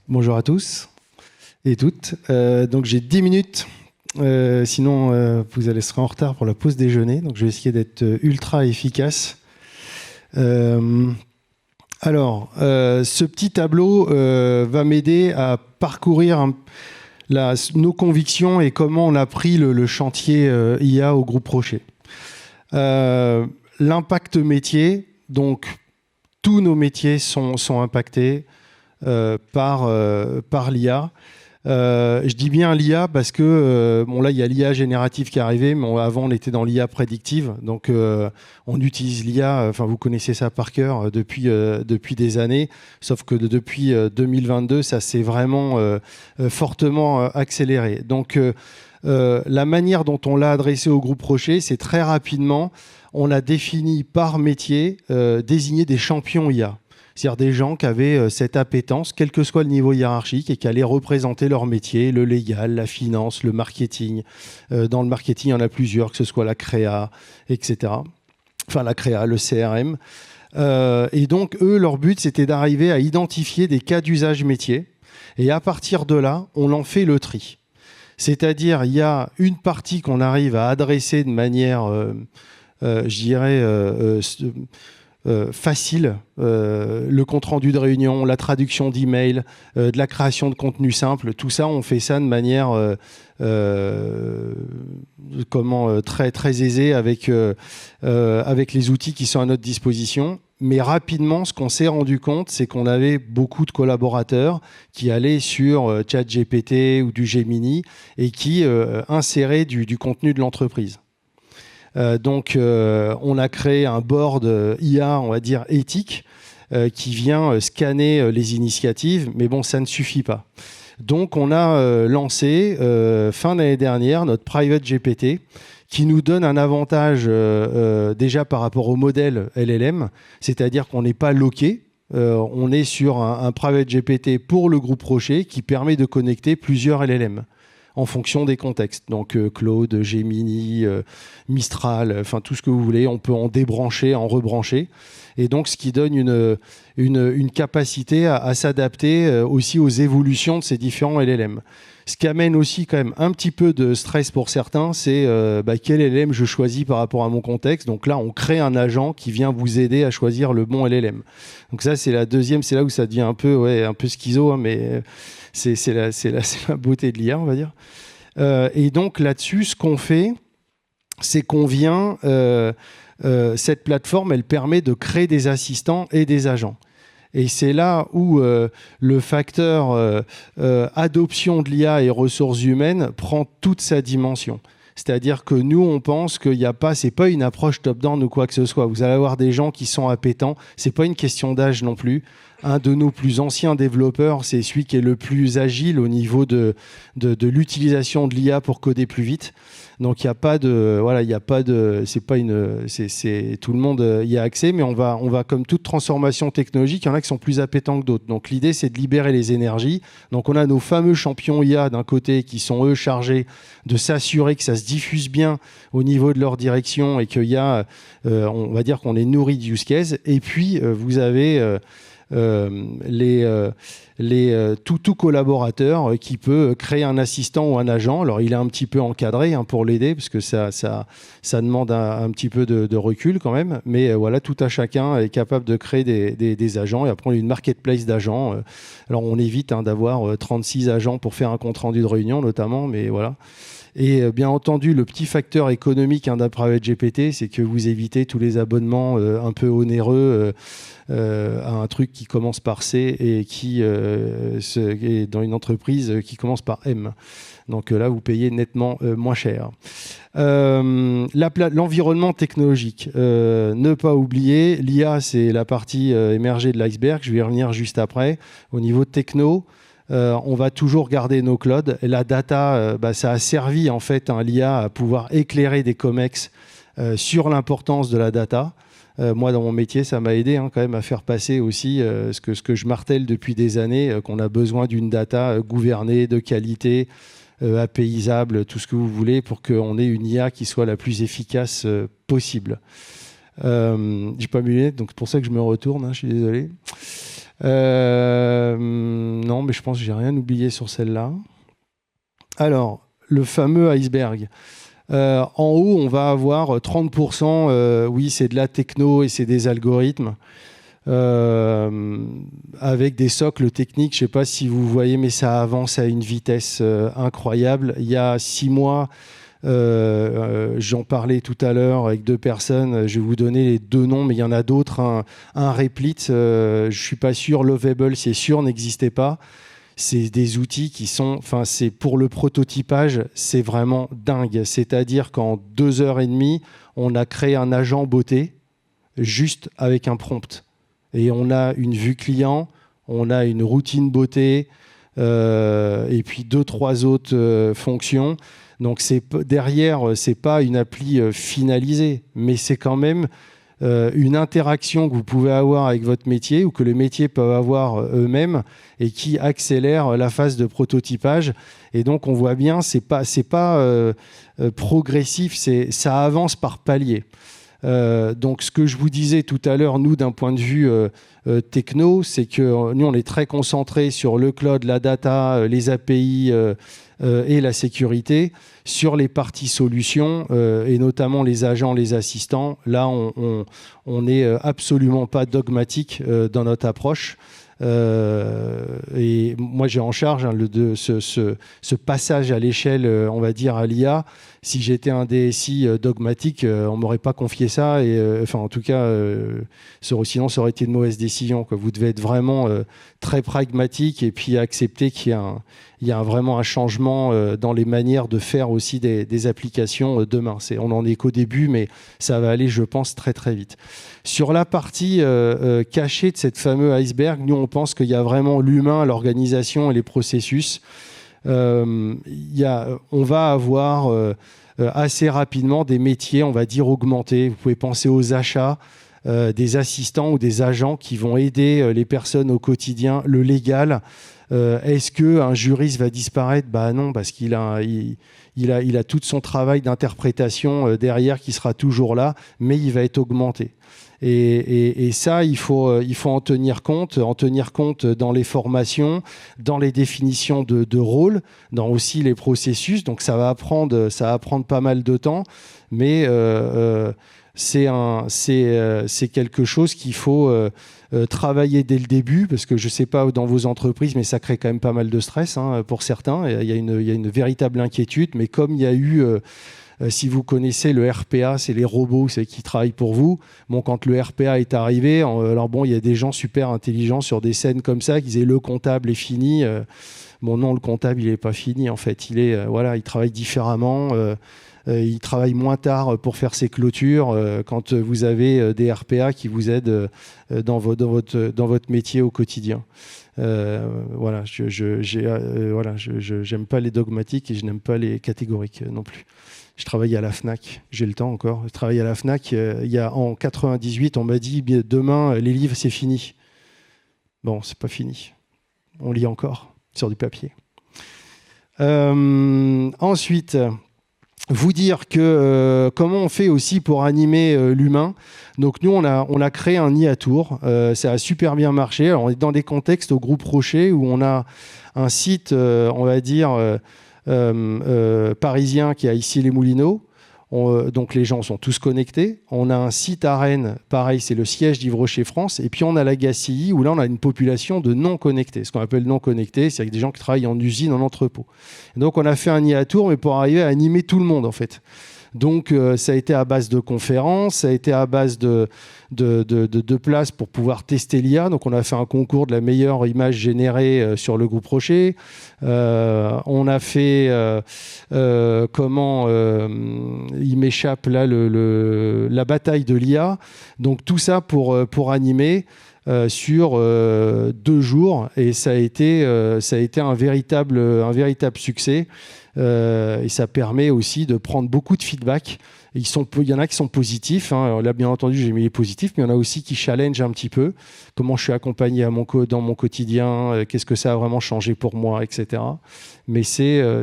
Bonjour à tous et toutes. Donc j'ai 10 minutes, sinon vous allez serez en retard pour la pause déjeuner. Donc je vais essayer d'être ultra efficace. Ce petit tableau va m'aider à parcourir nos convictions et comment on a pris le chantier IA au groupe Rocher. L'impact métier, donc tous nos métiers sont impactés par l'IA. Je dis bien l'IA parce que là il y a l'IA générative qui est arrivée, mais avant on était dans l'IA prédictive, donc on utilise l'IA, vous connaissez ça par cœur depuis des années, sauf que depuis 2022 ça s'est vraiment fortement accéléré. Donc la manière dont on l'a adressé au groupe Rocher, c'est très rapidement, on a défini par métier, désigné des champions IA. C'est-à-dire des gens qui avaient cette appétence, quel que soit le niveau hiérarchique, et qui allaient représenter leur métier, le légal, la finance, le marketing. Dans le marketing, il y en a plusieurs, que ce soit la créa, etc. Enfin, la créa, le CRM. Et donc, eux, leur but, c'était d'arriver à identifier des cas d'usage métier. Et à partir de là, on en fait le tri. C'est-à-dire, il y a une partie qu'on arrive à adresser de manière, facile, le compte-rendu de réunion, la traduction d'email, de la création de contenu simple, tout ça, on fait ça de manière très, très aisée avec les outils qui sont à notre disposition. Mais rapidement, ce qu'on s'est rendu compte, c'est qu'on avait beaucoup de collaborateurs qui allaient sur ChatGPT ou du Gemini et qui inséraient du contenu de l'entreprise. Donc, on a créé un board IA, on va dire, éthique, qui vient scanner les initiatives, mais bon, ça ne suffit pas. Donc, on a lancé, fin d'année dernière, notre Private GPT, qui nous donne un avantage déjà par rapport au modèle LLM, c'est-à-dire qu'on n'est pas loqué. On est sur un Private GPT pour le groupe Rocher qui permet de connecter plusieurs LLM. En fonction des contextes. Donc Claude, Gemini, Mistral, tout ce que vous voulez, on peut en débrancher, en rebrancher. Et donc ce qui donne une capacité à s'adapter aussi aux évolutions de ces différents LLM. Ce qui amène aussi quand même un petit peu de stress pour certains, c'est quel LLM je choisis par rapport à mon contexte. Donc là, on crée un agent qui vient vous aider à choisir le bon LLM. Donc ça, c'est la deuxième, c'est là où ça devient un peu schizo, hein, mais c'est la beauté de l'IA, on va dire. Et donc là-dessus, ce qu'on fait, c'est qu'on vient... cette plateforme, elle permet de créer des assistants et des agents. Et c'est là où le facteur adoption de l'IA et ressources humaines prend toute sa dimension. C'est-à-dire que nous, on pense qu'il n'y a pas, c'est pas une approche top-down ou quoi que ce soit. Vous allez avoir des gens qui sont appétents. C'est pas une question d'âge non plus. Un de nos plus anciens développeurs, c'est celui qui est le plus agile au niveau de l'utilisation de l'IA pour coder plus vite. Donc il n'y a pas de, c'est pas une, c'est tout le monde y a accès, mais on va comme toute transformation technologique, il y en a qui sont plus appétents que d'autres. Donc l'idée, c'est de libérer les énergies. Donc on a nos fameux champions IA d'un côté qui sont eux chargés de s'assurer que ça se diffuse bien au niveau de leur direction et qu'il y a, on va dire qu'on est nourri de use case. Et puis vous avez tout collaborateur qui peut créer un assistant ou un agent. Alors il est un petit peu encadré pour l'aider parce que ça demande un petit peu de recul quand même, mais voilà, tout à chacun est capable de créer des agents et après on a une marketplace d'agents. Alors on évite d'avoir 36 agents pour faire un compte rendu de réunion notamment, mais voilà. Et bien entendu, le petit facteur économique d'un Private GPT, c'est que vous évitez tous les abonnements un peu onéreux à un truc qui commence par C et qui est dans une entreprise qui commence par M. Donc là, vous payez nettement moins cher. L'environnement technologique. Ne pas oublier, l'IA, c'est la partie émergée de l'iceberg. Je vais y revenir juste après. Au niveau techno, on va toujours garder nos clouds. Et la data, ça a servi en fait l'IA à pouvoir éclairer des COMEX sur l'importance de la data. Moi, dans mon métier, ça m'a aidé quand même à faire passer aussi ce que je martèle depuis des années, qu'on a besoin d'une data gouvernée, de qualité, apaisable, tout ce que vous voulez, pour qu'on ait une IA qui soit la plus efficace possible. J'ai pas mes lunettes, donc c'est pour ça que je me retourne, je suis désolé. Non, mais je pense que j'ai rien oublié sur celle-là. Alors, le fameux iceberg. En haut, on va avoir 30%, oui, c'est de la techno et c'est des algorithmes, avec des socles techniques. Je ne sais pas si vous voyez, mais ça avance à une vitesse incroyable. Il y a 6 mois, j'en parlais tout à l'heure avec 2 personnes. Je vais vous donner les 2 noms, mais il y en a d'autres. Un Replit, je ne suis pas sûr. Lovable, c'est sûr, n'existait pas. C'est des outils qui sont, enfin, c'est pour le prototypage, c'est vraiment dingue. C'est-à-dire qu'en 2h30, on a créé un agent beauté juste avec un prompt. Et on a une vue client, on a une routine beauté, et puis 2-3 autres fonctions. Donc derrière, c'est pas une appli finalisée, mais c'est quand même une interaction que vous pouvez avoir avec votre métier ou que les métiers peuvent avoir eux-mêmes et qui accélère la phase de prototypage. Et donc, on voit bien, c'est pas progressif, ça avance par palier. Donc, ce que je vous disais tout à l'heure, nous, d'un point de vue techno, c'est que nous, on est très concentrés sur le cloud, la data, les API et la sécurité. Sur les parties solutions, et notamment les agents, les assistants, là, on n'est absolument pas dogmatique dans notre approche. Et moi, j'ai en charge ce passage à l'échelle, on va dire, à l'IA. Si j'étais un DSI dogmatique, on ne m'aurait pas confié ça. Et, enfin, en tout cas, sinon, ça aurait été une mauvaise décision, quoi. Vous devez être vraiment très pragmatique et puis accepter qu'il y a vraiment un changement dans les manières de faire aussi des applications demain. On n'en est qu'au début, mais ça va aller, je pense, très, très vite. Sur la partie cachée de cette fameuse iceberg, nous, on pense qu'il y a vraiment l'humain, l'organisation et les processus. On va avoir assez rapidement des métiers, on va dire, augmentés. Vous pouvez penser aux achats, des assistants ou des agents qui vont aider les personnes au quotidien, le légal. Est-ce qu'un juriste va disparaître ? Bah non, parce qu'il a tout son travail d'interprétation derrière qui sera toujours là, mais il va être augmenté. Et ça, il faut en tenir compte dans les formations, dans les définitions de rôle, dans aussi les processus. Donc ça va prendre pas mal de temps, mais c'est quelque chose qu'il faut travailler dès le début, parce que je ne sais pas dans vos entreprises, mais ça crée quand même pas mal de stress pour certains. Il y a une véritable inquiétude, mais comme il y a eu... si vous connaissez le RPA, c'est les robots qui travaillent pour vous. Bon, quand le RPA est arrivé, alors bon, il y a des gens super intelligents sur des scènes comme ça qui disaient le comptable est fini. Bon, non, le comptable, il n'est pas fini en fait. Il travaille différemment. Il travaille moins tard pour faire ses clôtures quand vous avez des RPA qui vous aident dans votre métier au quotidien. Voilà, j'aime pas les dogmatiques et je n'aime pas les catégoriques non plus. Je travaille à la FNAC, j'ai le temps encore. Je travaille à la FNAC, en 98, on m'a dit demain, les livres, c'est fini. Bon, c'est pas fini. On lit encore sur du papier. Ensuite, vous dire que comment on fait aussi pour animer l'humain. Donc nous, on a créé un nid à tour. Ça a super bien marché. Alors, on est dans des contextes au groupe Rocher où on a un site, on va dire... parisien qui est à Issy-les-Moulineaux. Donc les gens sont tous connectés. On a un site à Rennes, pareil, c'est le siège d'Yves Rocher France. Et puis on a la Gacilly où là on a une population de non connectés. Ce qu'on appelle non connectés, c'est avec des gens qui travaillent en usine, en entrepôt. Et donc on a fait un nid à tour, mais pour arriver à animer tout le monde en fait. Donc ça a été à base de conférences, ça a été à base de places pour pouvoir tester l'IA. Donc on a fait un concours de la meilleure image générée sur le groupe Rocher. On a fait il m'échappe là la bataille de l'IA. Donc tout ça pour animer sur 2 jours, et ça a été un véritable succès. Et ça permet aussi de prendre beaucoup de feedback. Il y en a qui sont positifs. Alors là, bien entendu, j'ai mis les positifs, mais il y en a aussi qui challenge un petit peu. Comment je suis accompagné dans mon quotidien, qu'est-ce que ça a vraiment changé pour moi, etc. Mais c'était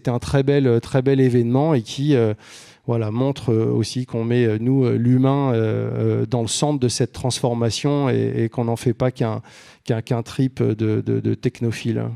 un très bel événement et qui voilà, montre aussi qu'on met, nous, l'humain, dans le centre de cette transformation et qu'on n'en fait pas qu'un trip de technophile.